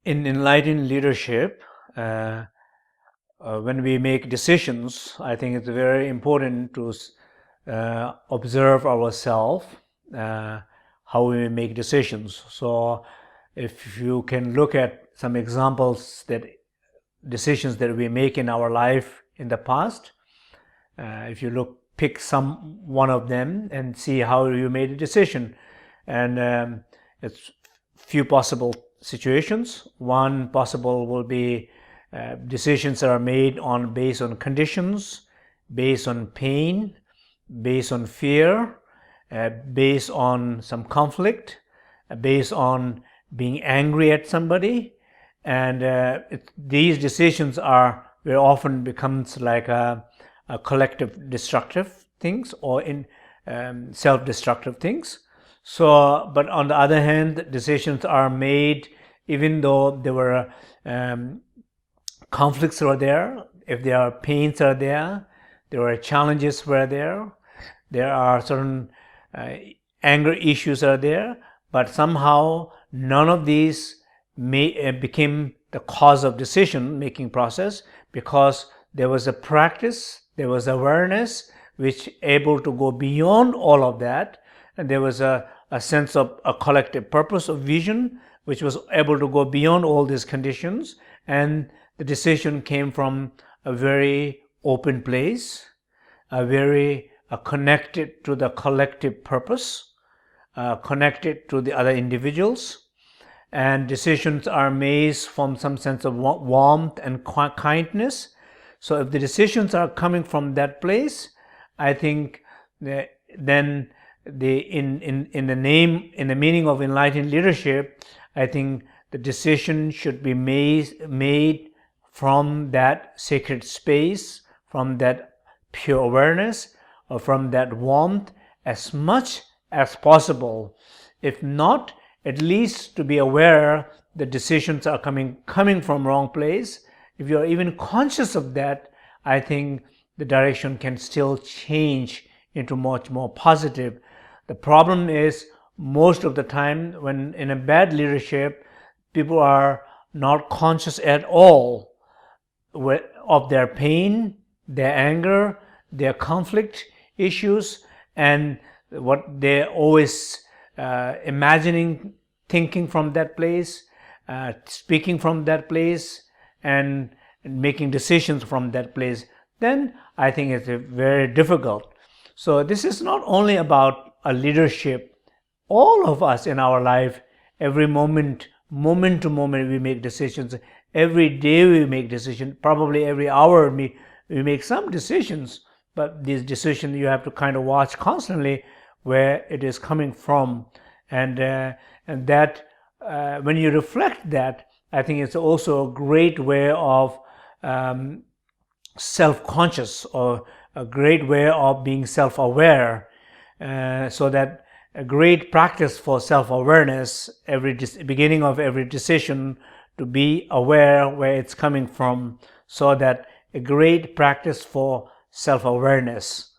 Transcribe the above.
In Enlightened Leadership, when we make decisions, I think it's very important to observe ourselves, how we make decisions. So if you can look at some examples that decisions that we make in our life in the past, if you pick one of them and see how you made a decision, and it's few possible situations. One possible will be decisions that are made based on conditions, based on pain, based on fear, based on some conflict, based on being angry at somebody, and these decisions are very often becomes like a collective destructive things or in self-destructive things. So, but on the other hand, decisions are made even though there were conflicts were there, if there are pains are there are challenges were there are certain anger issues are there, but somehow none of these became the cause of decision making process, because there was a practice, there was awareness which able to go beyond all of that, and there was a sense of a collective purpose of vision which was able to go beyond all these conditions, and the decision came from a very open place, very connected to the collective purpose, connected to the other individuals, and decisions are made from some sense of warmth and kindness. So if the decisions are coming from that place, I think then in the meaning of enlightened leadership, I think the decision should be made from that sacred space, from that pure awareness, or from that warmth as much as possible. If not, at least to be aware the decisions are coming from wrong place. If you are even conscious of that, I think the direction can still change into much more positive. The problem is most of the time when in a bad leadership, people are not conscious at all of their pain, their anger, their conflict issues, and what they're always imagining, thinking from that place, speaking from that place, and making decisions from that place. Then I think it's very difficult. So this is not only about a leadership. All of us in our life, every moment to moment, we make decisions. Every day we make decisions. Probably every hour we make some decisions. But these decisions you have to kind of watch constantly where it is coming from, and that when you reflect that, I think it's also a great way of self-conscious, or a great way of being self-aware, so that a great practice for self-awareness, beginning of every decision, to be aware where it's coming from, so that a great practice for self-awareness.